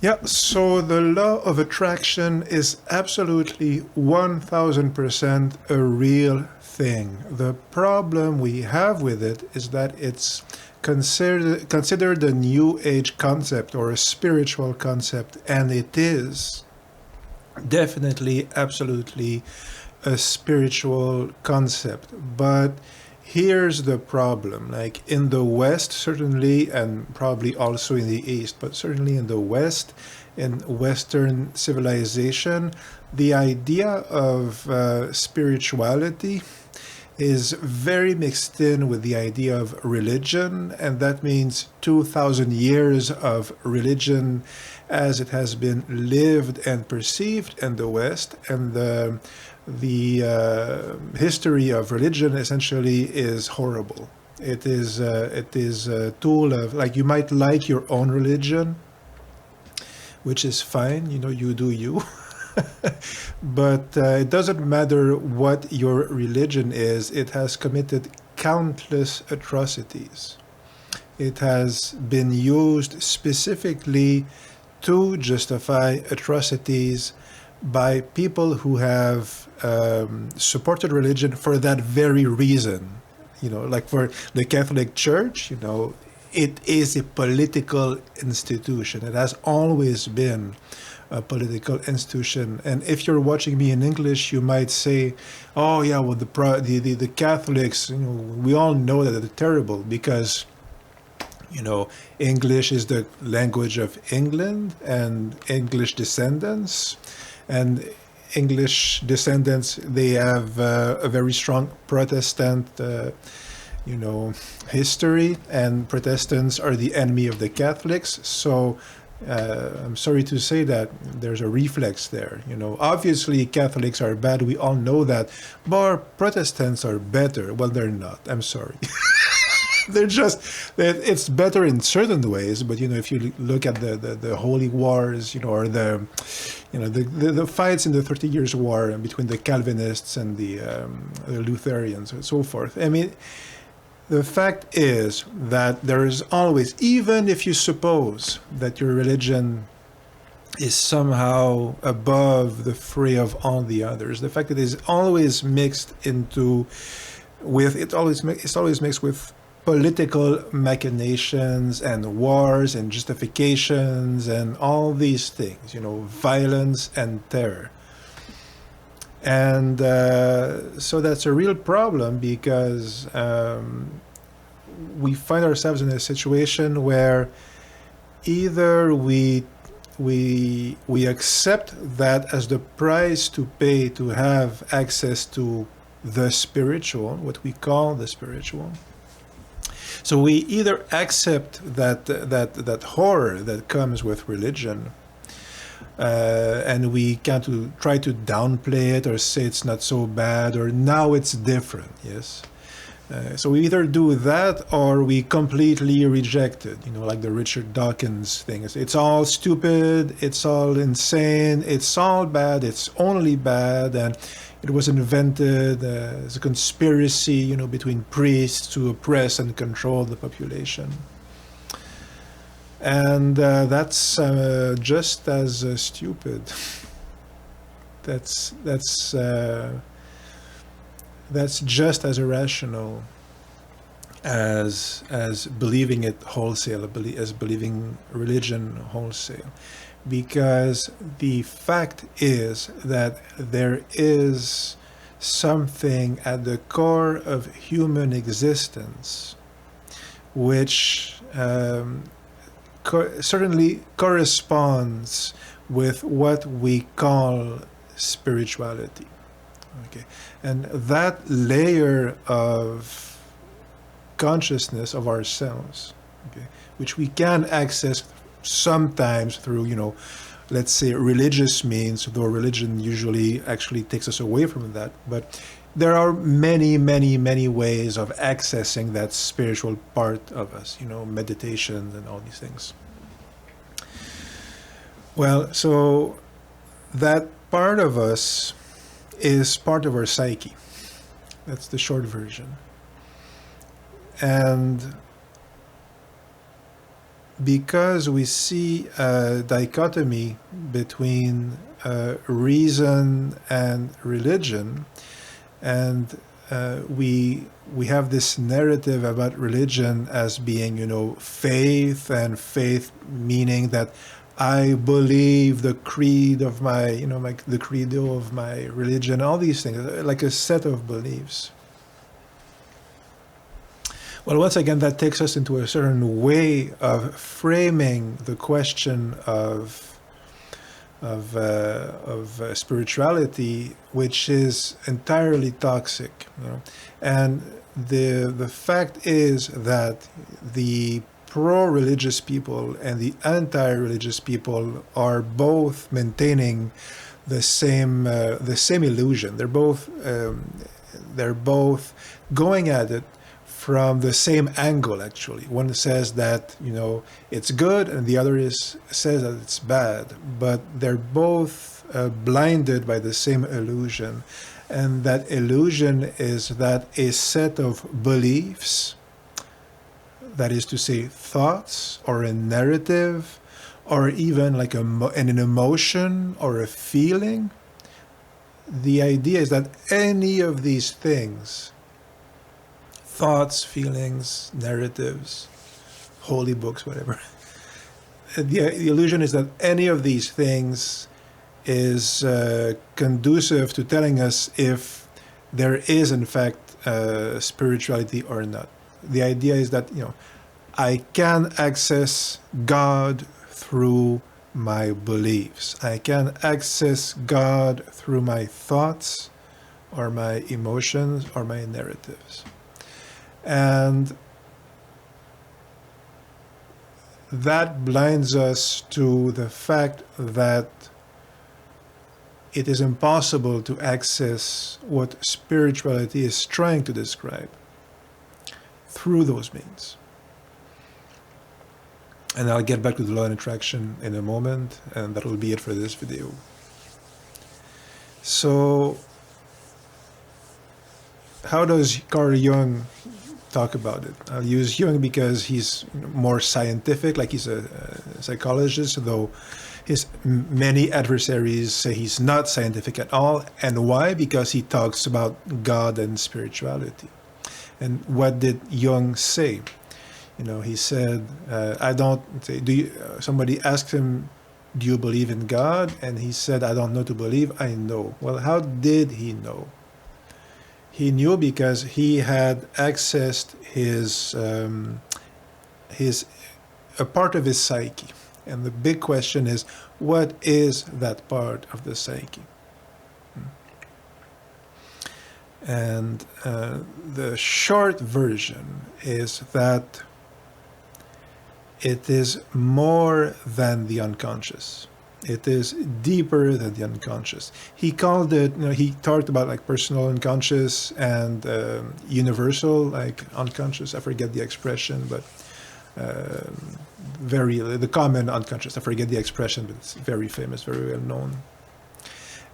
Yeah, so the law of attraction is absolutely 1000% a real thing. The problem we have with it is that it's considered a new age concept or a spiritual concept, and it is definitely, absolutely a spiritual concept. But here's the problem, like in the West, certainly, and probably also in the East, but certainly in the West, in Western civilization, the idea of spirituality is very mixed in with the idea of religion, and that means 2,000 years of religion as it has been lived and perceived in the West, and the history of religion essentially is horrible. It is a tool of, like, you might like your own religion, which is fine, you do you. But it doesn't matter what your religion is, it has committed countless atrocities. It has been used specifically to justify atrocities by people who have supported religion for that very reason. Like for the Catholic Church, it is a political institution. It has always been a political institution. And if you're watching me in English, you might say, "Oh yeah, well the Catholics, we all know that they're terrible because English is the language of England and English descendants, and English descendants, they have a very strong Protestant history, and Protestants are the enemy of the Catholics. So I'm sorry to say that there's a reflex there. Obviously Catholics are bad. We all know that. But Protestants are better. Well, they're not. I'm sorry. They're just, it's better in certain ways. But if you look at the Holy Wars, or the fights in the 30 Years' War between the Calvinists and the Lutherans and so forth. I mean, the fact is that there is always, even if you suppose that your religion is somehow above the fray of all the others, the fact that it is always mixed it's always mixed with political machinations and wars and justifications and all these things, violence and terror. And so that's a real problem because we find ourselves in a situation where either we accept that as the price to pay to have access to the spiritual, what we call the spiritual. So we either accept that horror that comes with religion, and we can't try to downplay it or say it's not so bad or now it's different. Yes. So we either do that or we completely reject it. Like the Richard Dawkins thing. It's all stupid. It's all insane. It's all bad. It's only bad, and it was invented as a conspiracy, between priests to oppress and control the population. And that's just as stupid. That's just as irrational as believing it wholesale, as believing religion wholesale. Because the fact is that there is something at the core of human existence which certainly corresponds with what we call spirituality. Okay, and that layer of consciousness of ourselves, okay, which we can access sometimes through, let's say religious means, though religion usually actually takes us away from that. But there are many, many, many ways of accessing that spiritual part of us, meditation and all these things. Well, so that part of us is part of our psyche. That's the short version. And because we see a dichotomy between reason and religion, and we have this narrative about religion as being, faith, and faith meaning that I believe the creed of my, like the credo of my religion, all these things, like a set of beliefs. Well, once again, that takes us into a certain way of framing the question of spirituality, which is entirely toxic. And the fact is that the pro-religious people and the anti-religious people are both maintaining the same illusion. They're both going at it from the same angle, actually. One says that, it's good, and the other says that it's bad, but they're both blinded by the same illusion. And that illusion is that a set of beliefs, that is to say thoughts or a narrative, or even like an emotion or a feeling, the idea is that any of these things, thoughts, feelings, narratives, holy books, whatever. The illusion is that any of these things is conducive to telling us if there is, in fact, spirituality or not. The idea is that, I can access God through my beliefs. I can access God through my thoughts or my emotions or my narratives. And that blinds us to the fact that it is impossible to access what spirituality is trying to describe through those means. And I'll get back to the law of attraction in a moment, and that will be it for this video. So, how does Carl Jung talk about it? I'll use Jung because he's more scientific, like he's a psychologist, though his many adversaries say he's not scientific at all. And why? Because he talks about God and spirituality. And what did Jung say? He said, I don't, somebody asked him, do you believe in God? And he said, I don't know to believe, I know. Well, how did he know? He knew because he had accessed a part of his psyche. And the big question is, what is that part of the psyche? And the short version is that it is more than the unconscious. It is deeper than the unconscious. He called it, he talked about like personal unconscious and universal, like unconscious. I forget the expression, but the common unconscious. I forget the expression, but it's very famous, very well known.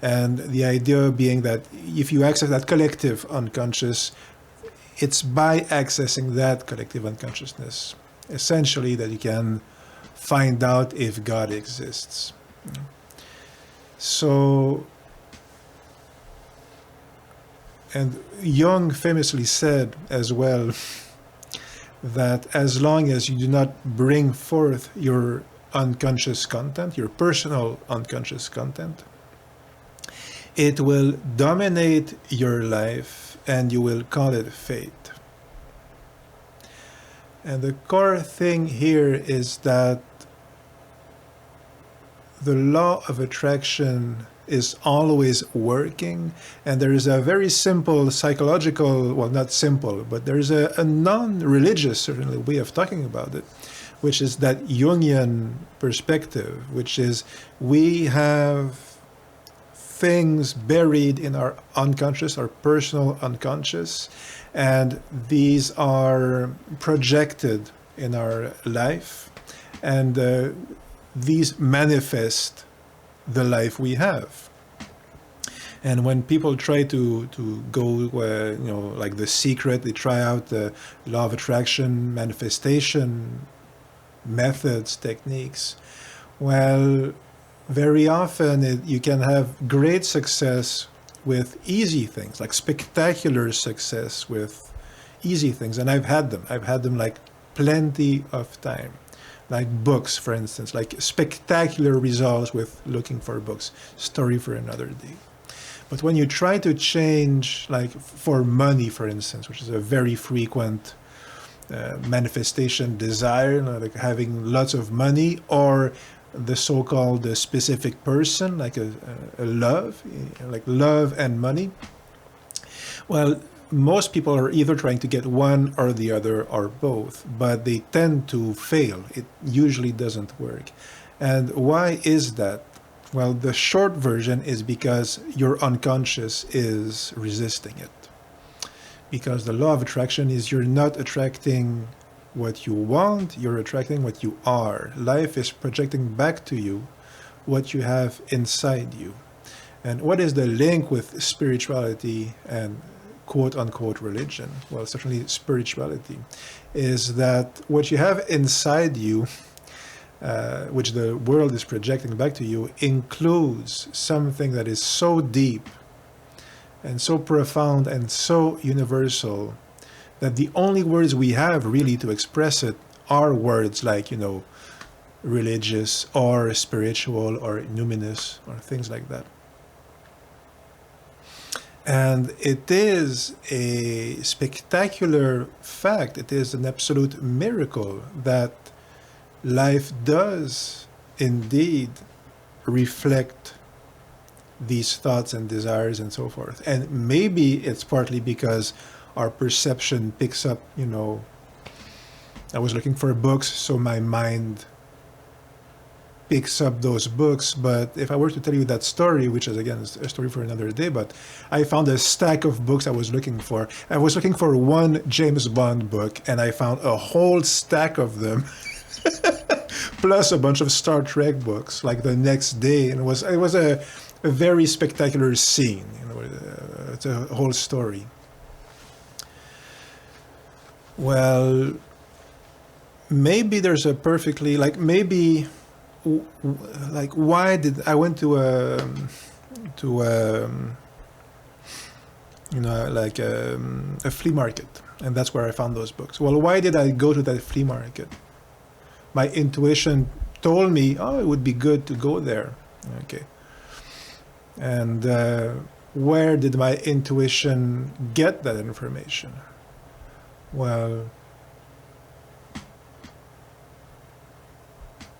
And the idea being that if you access that collective unconscious, it's by accessing that collective unconsciousness, essentially, that you can find out if God exists. So, and Jung famously said as well that as long as you do not bring forth your unconscious content, your personal unconscious content, it will dominate your life and you will call it fate. And the core thing here is that the law of attraction is always working, and there is a very simple psychological, well, not simple, but there is a non-religious, certainly, way of talking about it, which is that Jungian perspective, which is we have things buried in our unconscious, our personal unconscious, and these are projected in our life, and these manifest the life we have. And when people try to go, like The Secret, they try out the law of attraction, manifestation methods, techniques. Well, very often you can have great success with easy things, like spectacular success with easy things. And I've had them. I've had them like plenty of time. Like books, for instance, like spectacular results with looking for books. Story for another day. But when you try to change, like for money, for instance, which is a very frequent manifestation desire, you know, like having lots of money, or the so-called specific person, like a love, like love and money. Well, most people are either trying to get one or the other or both, but they tend to fail. It usually doesn't work. And why is that? Well, the short version is because your unconscious is resisting it. Because the law of attraction is you're not attracting what you want, you're attracting what you are. Life is projecting back to you what you have inside you. And what is the link with spirituality and quote unquote religion? Well, certainly spirituality is that what you have inside you, which the world is projecting back to you, includes something that is so deep and so profound and so universal that the only words we have really to express it are words like, you know, religious or spiritual or numinous or things like that. And it is a spectacular fact, it is an absolute miracle that life does indeed reflect these thoughts and desires and so forth. And maybe it's partly because our perception picks up, you know, I was looking for books, so my mind picks up those books. But if I were to tell you that story, which is again a story for another day, but I found a stack of books I was looking for. I was looking for one James Bond book, and I found a whole stack of them. Plus a bunch of Star Trek books, like the next day. And it was a very spectacular scene. You know, it's a whole story. Well, maybe there's a perfectly, like maybe, like why did I went to you know, like a flea market, and that's where I found those books. Well, why did I go to that flea market? My intuition told me, oh, it would be good to go there. Okay. And where did my intuition get that information? Well,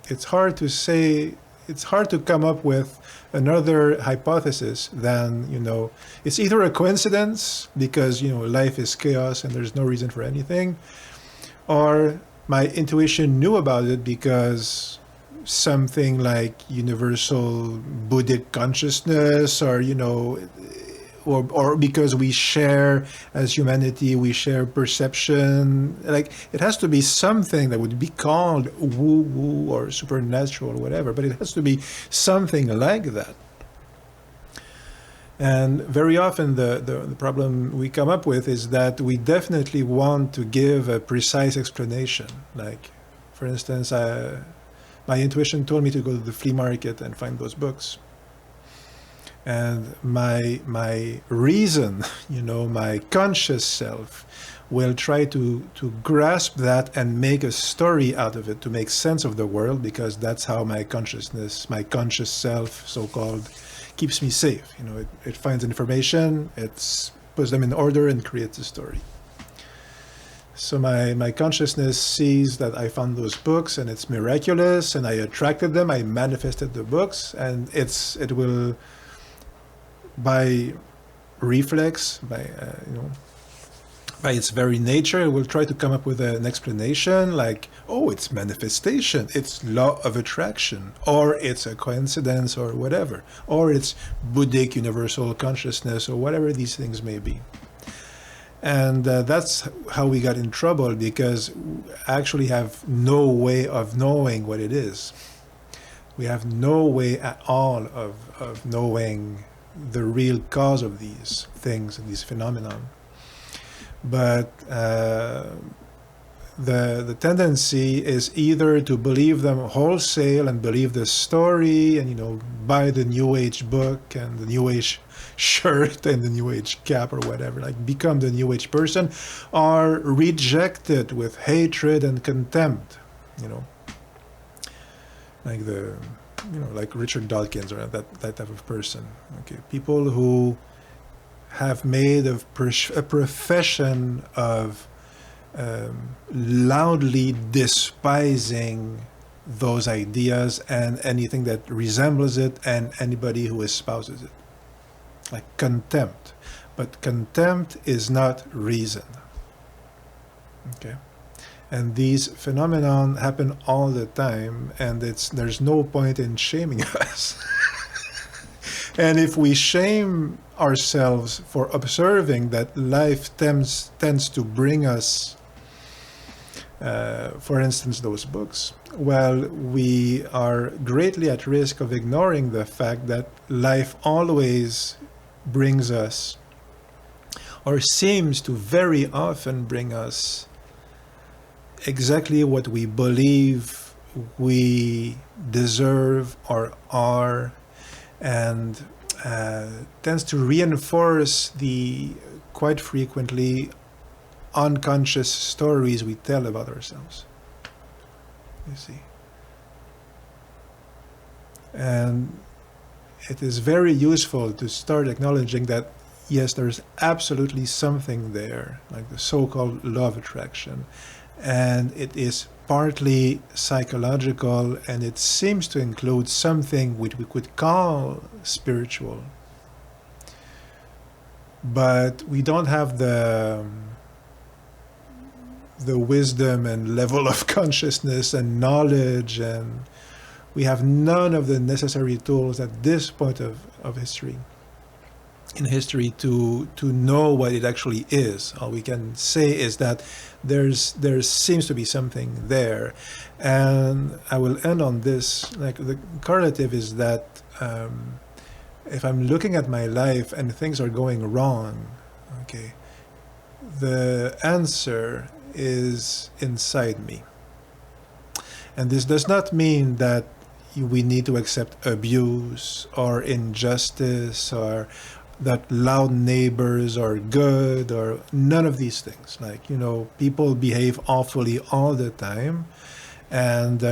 it's hard to say, it's hard to come up with another hypothesis than, you know, it's either a coincidence because, you know, life is chaos and there's no reason for anything, or my intuition knew about it because something like universal Buddhic consciousness, or, you know, or because we share, as humanity, we share perception. Like, it has to be something that would be called woo-woo or supernatural or whatever, but it has to be something like that. And very often the problem we come up with is that we definitely want to give a precise explanation. Like, for instance, my intuition told me to go to the flea market and find those books. And my reason, you know, my conscious self will try to grasp that and make a story out of it, to make sense of the world, because that's how my consciousness, my conscious self, so-called, keeps me safe. You know, it finds information, it puts them in order and creates a story. So my consciousness sees that I found those books and it's miraculous, and I attracted them, I manifested the books, and it will, by reflex, by you know, by its very nature, it will try to come up with an explanation like, oh, it's manifestation, it's law of attraction, or it's a coincidence, or whatever, or it's Buddhic universal consciousness, or whatever these things may be. And that's how we got in trouble, because we actually have no way of knowing what it is. We have no way at all of knowing the real cause of these things and these phenomena. But the tendency is either to believe them wholesale and believe the story and, you know, buy the New Age book and the New Age shirt and the New Age cap or whatever, like become the New Age person, or reject it with hatred and contempt, you know, like the, you know, like Richard Dawkins or that type of person. Okay, people who have made a profession of loudly despising those ideas and anything that resembles it and anybody who espouses it. Like contempt. But contempt is not reason. Okay? And these phenomena happen all the time, and there's no point in shaming us. And if we shame ourselves for observing that life tends to bring us, for instance, those books, well, we are greatly at risk of ignoring the fact that life always brings us, or seems to very often bring us, exactly what we believe we deserve or are, and tends to reinforce the quite frequently unconscious stories we tell about ourselves. You see. And it is very useful to start acknowledging that, yes, there's absolutely something there, like the so-called law of attraction. And it is partly psychological, and it seems to include something which we could call spiritual. But we don't have the wisdom and level of consciousness and knowledge, and we have none of the necessary tools at this point of history, in history, to know what it actually is. All we can say is that there seems to be something there. And I will end on this. Like, the correlative is that if I'm looking at my life and things are going wrong, okay, the answer is inside me. And this does not mean that we need to accept abuse or injustice, or that loud neighbors are good, or none of these things. Like, you know, people behave awfully all the time, and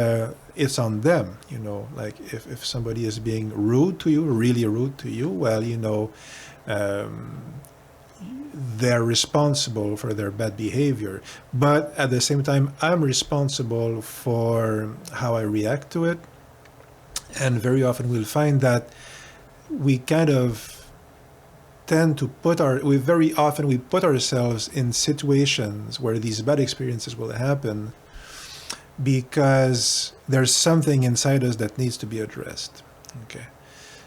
it's on them, you know. Like, if somebody is being rude to you, really rude to you, well, you know, they're responsible for their bad behavior. But at the same time, I'm responsible for how I react to it. And very often we'll find that we kind of tend to put we put ourselves in situations where these bad experiences will happen because there's something inside us that needs to be addressed. Okay.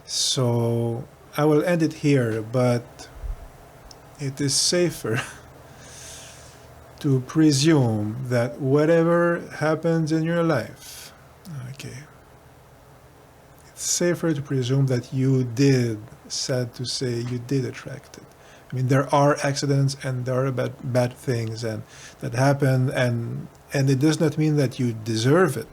So I will end it here, but it is safer to presume that whatever happens in your life, okay, it's safer to presume that you did, sad to say, you did attract it. I mean, there are accidents and there are bad things and that happen, and it does not mean that you deserve it,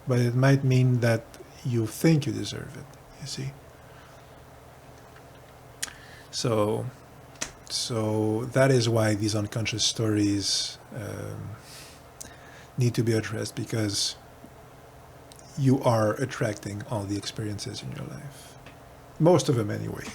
but it might mean that you think you deserve it, you see. So that is why these unconscious stories need to be addressed, because you are attracting all the experiences in your life. Most of them anyway.